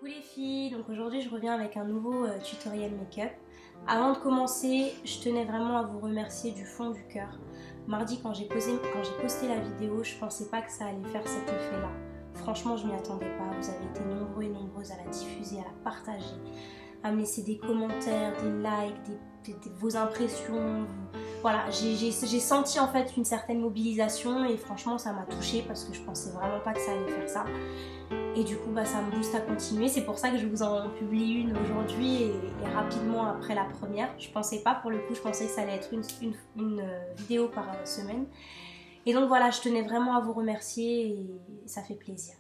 Coucou les filles, donc aujourd'hui je reviens avec un nouveau tutoriel make-up. Avant de commencer, je tenais vraiment à vous remercier du fond du cœur. Mardi quand j'ai posté la vidéo, je pensais pas que ça allait faire cet effet là. Franchement je m'y attendais pas, vous avez été nombreux et nombreuses à la diffuser, à la partager, à me laisser des commentaires, des likes, vos impressions. Voilà, j'ai senti en fait une certaine mobilisation et franchement ça m'a touchée parce que je pensais vraiment pas que ça allait faire ça. Et du coup ça me booste à continuer, c'est pour ça que je vous en publie une aujourd'hui et rapidement après la première. Je pensais pas, pour le coup je pensais que ça allait être une vidéo par semaine. Et donc voilà, je tenais vraiment à vous remercier et ça fait plaisir.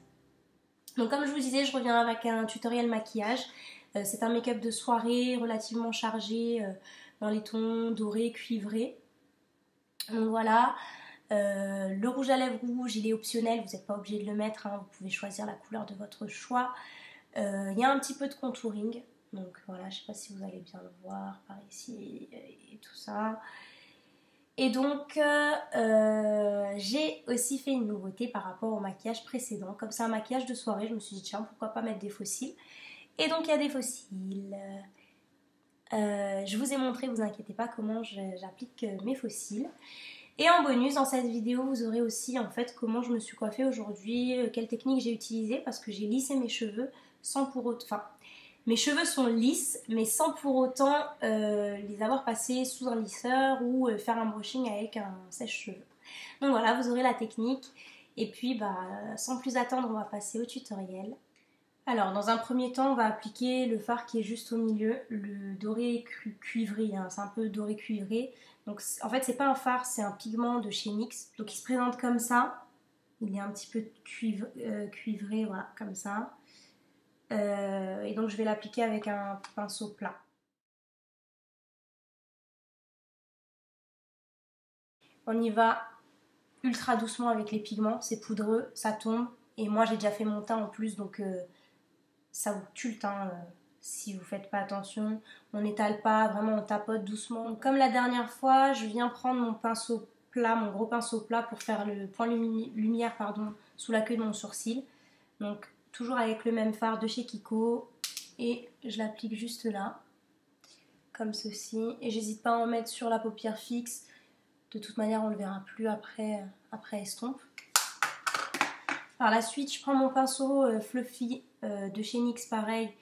Donc comme je vous disais, je reviens avec un tutoriel maquillage. C'est un make-up de soirée relativement chargé dans les tons dorés, cuivrés. Donc voilà. Le rouge à lèvres rouge, il est optionnel, vous n'êtes pas obligé de le mettre, hein, vous pouvez choisir la couleur de votre choix. Il y a un petit peu de contouring, donc voilà, je ne sais pas si vous allez bien le voir par ici et tout ça. Et donc j'ai aussi fait une nouveauté par rapport au maquillage précédent. Comme c'est un maquillage de soirée, je me suis dit tiens, pourquoi pas mettre des faux cils. Et donc il y a des faux cils. Je vous ai montré, vous inquiétez pas, comment j'applique mes faux cils. Et en bonus, dans cette vidéo, vous aurez aussi en fait comment je me suis coiffée aujourd'hui, quelle technique j'ai utilisée parce que j'ai lissé mes cheveux sans pour autant... Enfin, mes cheveux sont lisses mais sans pour autant les avoir passés sous un lisseur ou faire un brushing avec un sèche-cheveux. Donc voilà, vous aurez la technique. Et puis, sans plus attendre, on va passer au tutoriel. Alors, dans un premier temps, on va appliquer le fard qui est juste au milieu, le doré cuivré, hein, c'est un peu doré cuivré. Donc, en fait, c'est pas un fard, c'est un pigment de chez NYX. Donc, il se présente comme ça. Il est un petit peu cuivré, voilà, comme ça. Et donc, je vais l'appliquer avec un pinceau plat. On y va ultra doucement avec les pigments, c'est poudreux, ça tombe. Et moi, j'ai déjà fait mon teint en plus, donc ça vous tue le teint si vous faites pas attention. On n'étale pas, vraiment on tapote doucement. Donc, comme la dernière fois, je viens prendre mon pinceau plat, mon gros pinceau plat pour faire le point lumière sous la queue de mon sourcil. Donc toujours avec le même fard de chez Kiko et je l'applique juste là, comme ceci. Et j'hésite pas à en mettre sur la paupière fixe. De toute manière on le verra plus après estompe. Par la suite, je prends mon pinceau fluffy de chez NYX, pareil,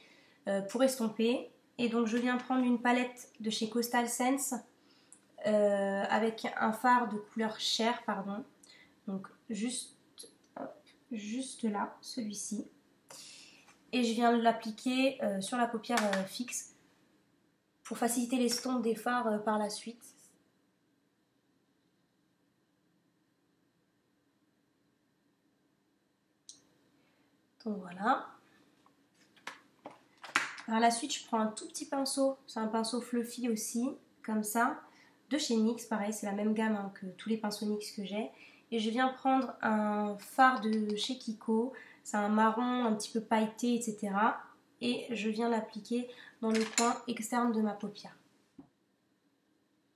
pour estomper. Et donc, je viens prendre une palette de chez Coastal Scents avec un fard de couleur chair, pardon. Donc, juste là, celui-ci. Et je viens l'appliquer sur la paupière fixe pour faciliter l'estompe des fards par la suite. Donc voilà. Par la suite, je prends un tout petit pinceau, c'est un pinceau fluffy aussi, comme ça, de chez NYX, pareil, c'est la même gamme hein, que tous les pinceaux NYX que j'ai. Et je viens prendre un fard de chez Kiko, c'est un marron un petit peu pailleté, etc. Et je viens l'appliquer dans le coin externe de ma paupière.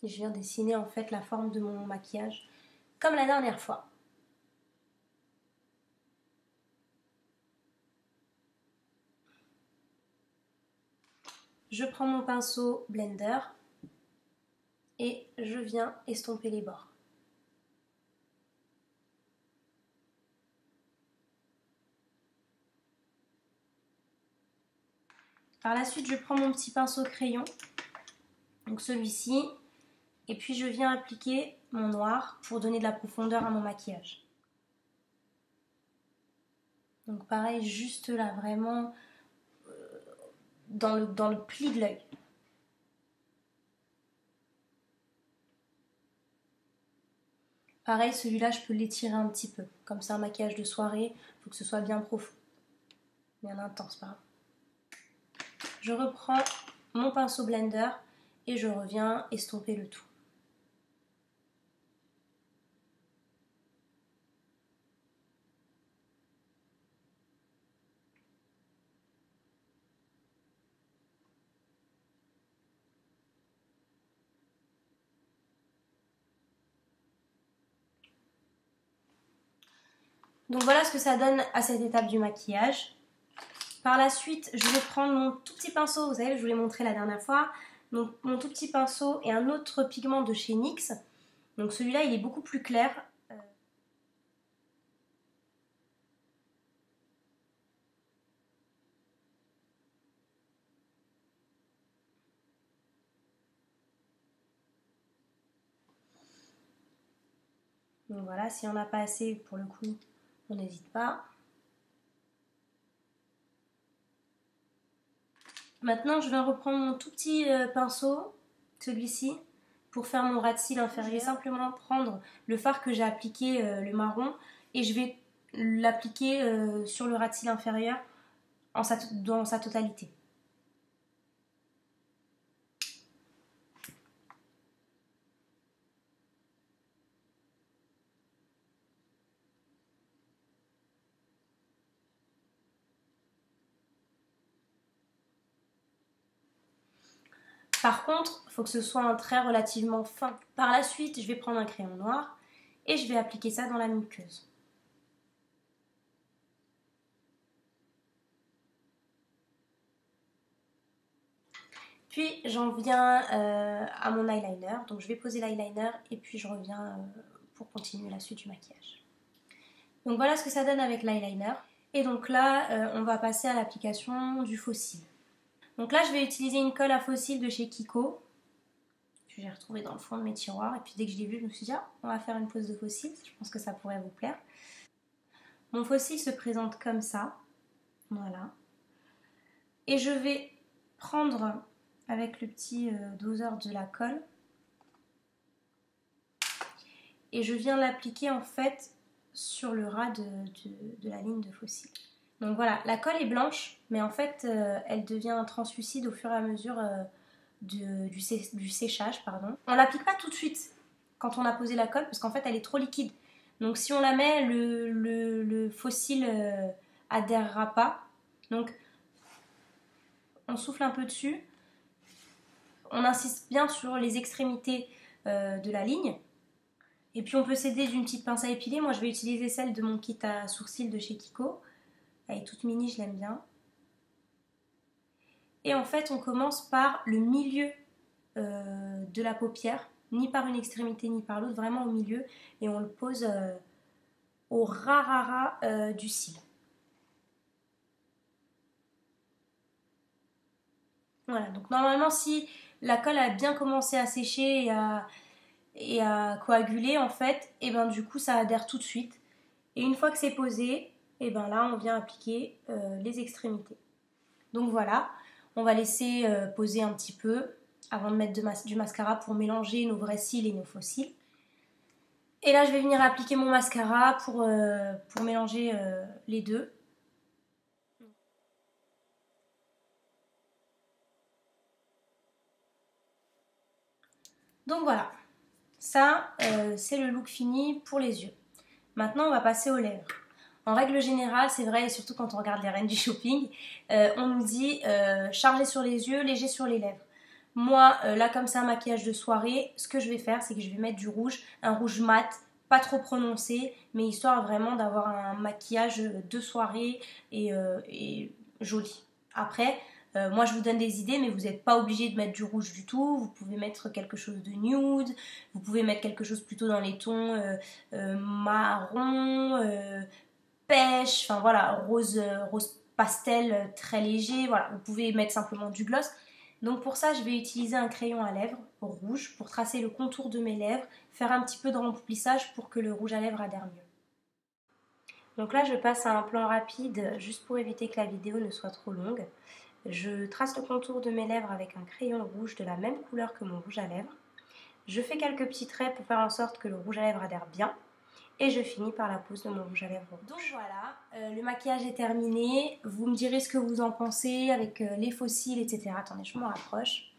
Et je viens dessiner en fait la forme de mon maquillage, comme la dernière fois. Je prends mon pinceau blender et je viens estomper les bords. Par la suite, je prends mon petit pinceau crayon, donc celui-ci, et puis je viens appliquer mon noir pour donner de la profondeur à mon maquillage. Donc pareil, juste là, vraiment dans le pli de l'œil. Pareil, celui-là, je peux l'étirer un petit peu. Comme c'est un maquillage de soirée, il faut que ce soit bien profond, bien intense, pardon. Je reprends mon pinceau blender et je reviens estomper le tout. Donc voilà ce que ça donne à cette étape du maquillage. Par la suite, je vais prendre mon tout petit pinceau, vous savez, je vous l'ai montré la dernière fois. Donc mon tout petit pinceau et un autre pigment de chez NYX. Donc celui-là, il est beaucoup plus clair. Donc voilà, si on n'a pas assez, pour le coup, on n'hésite pas. Maintenant, je vais reprendre mon tout petit pinceau, celui-ci, pour faire mon ras de cils inférieur. Je vais simplement prendre le fard que j'ai appliqué, le marron, et je vais l'appliquer sur le ras de cils inférieur dans sa totalité. Par contre, il faut que ce soit un trait relativement fin. Par la suite, je vais prendre un crayon noir et je vais appliquer ça dans la muqueuse. Puis j'en viens à mon eyeliner, donc je vais poser l'eyeliner et puis je reviens pour continuer la suite du maquillage. Donc voilà ce que ça donne avec l'eyeliner. Et donc là, on va passer à l'application du faux cil. Donc là, je vais utiliser une colle à faux cils de chez Kiko, que j'ai retrouvée dans le fond de mes tiroirs. Et puis dès que je l'ai vue, je me suis dit, ah, on va faire une pose de faux cils, je pense que ça pourrait vous plaire. Mon faux cil se présente comme ça, voilà. Et je vais prendre avec le petit doseur de la colle et je viens l'appliquer en fait sur le ras de la ligne de faux cils. Donc voilà, la colle est blanche, mais en fait elle devient translucide au fur et à mesure du séchage. Pardon. On l'applique pas tout de suite quand on a posé la colle parce qu'en fait elle est trop liquide. Donc si on la met, le faux cil adhérera pas. Donc on souffle un peu dessus. On insiste bien sur les extrémités de la ligne. Et puis on peut s'aider d'une petite pince à épiler. Moi je vais utiliser celle de mon kit à sourcils de chez Kiko. Elle est toute mini, je l'aime bien. Et en fait on commence par le milieu de la paupière. Ni par une extrémité ni par l'autre, vraiment au milieu. Et on le pose au ras du cil. Voilà, donc normalement si la colle a bien commencé à sécher et à coaguler en fait, et ben du coup ça adhère tout de suite. Et une fois que c'est posé, et ben là on vient appliquer les extrémités. Donc voilà, on va laisser poser un petit peu avant de mettre du mascara pour mélanger nos vrais cils et nos faux cils. Et là je vais venir appliquer mon mascara pour mélanger les deux. Donc voilà, ça c'est le look fini pour les yeux. Maintenant on va passer aux lèvres. En règle générale, c'est vrai, et surtout quand on regarde les reines du shopping, on nous dit chargé sur les yeux, léger sur les lèvres. Moi, là comme c'est un maquillage de soirée, ce que je vais faire, c'est que je vais mettre du rouge, un rouge mat, pas trop prononcé, mais histoire vraiment d'avoir un maquillage de soirée et joli. Après, moi je vous donne des idées, mais vous n'êtes pas obligé de mettre du rouge du tout. Vous pouvez mettre quelque chose de nude, vous pouvez mettre quelque chose plutôt dans les tons marron, pêche, enfin voilà, rose pastel très léger. Voilà, vous pouvez mettre simplement du gloss. Donc pour ça, je vais utiliser un crayon à lèvres rouge pour tracer le contour de mes lèvres, faire un petit peu de remplissage pour que le rouge à lèvres adhère mieux. Donc là, je passe à un plan rapide juste pour éviter que la vidéo ne soit trop longue. Je trace le contour de mes lèvres avec un crayon rouge de la même couleur que mon rouge à lèvres. Je fais quelques petits traits pour faire en sorte que le rouge à lèvres adhère bien. Et je finis par la pose de mon rouge à lèvres rouge. Donc voilà, le maquillage est terminé. Vous me direz ce que vous en pensez avec les faux cils, etc. Attendez, je m'en rapproche.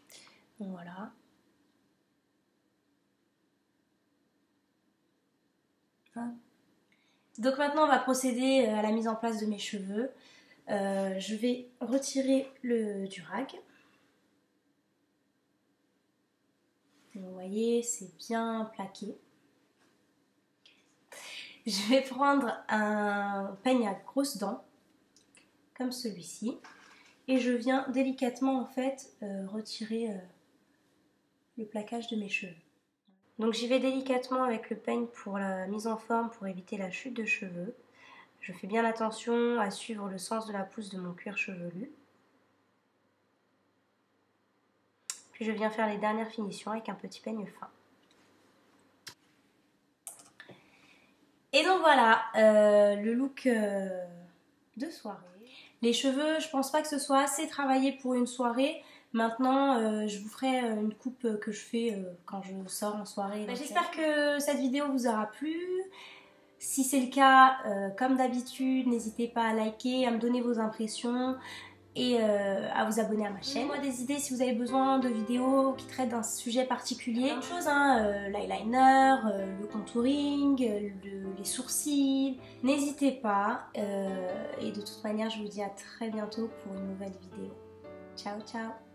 Donc voilà. Donc maintenant, on va procéder à la mise en place de mes cheveux. Je vais retirer le durag. Vous voyez, c'est bien plaqué. Je vais prendre un peigne à grosses dents comme celui-ci. Et je viens délicatement en fait retirer le plaquage de mes cheveux. Donc j'y vais délicatement avec le peigne pour la mise en forme, pour éviter la chute de cheveux. Je fais bien attention à suivre le sens de la pousse de mon cuir chevelu. Puis je viens faire les dernières finitions avec un petit peigne fin. Et donc voilà, le look de soirée. Les cheveux, je pense pas que ce soit assez travaillé pour une soirée. Maintenant, je vous ferai une coupe que je fais quand je sors en soirée. J'espère que cette vidéo vous aura plu. Si c'est le cas, comme d'habitude, n'hésitez pas à liker, à me donner vos impressions et à vous abonner à ma chaîne. Donnez-moi des idées si vous avez besoin de vidéos qui traitent d'un sujet particulier. Plein de choses, hein, l'eyeliner, le contouring, les sourcils. N'hésitez pas. Et de toute manière, je vous dis à très bientôt pour une nouvelle vidéo. Ciao, ciao!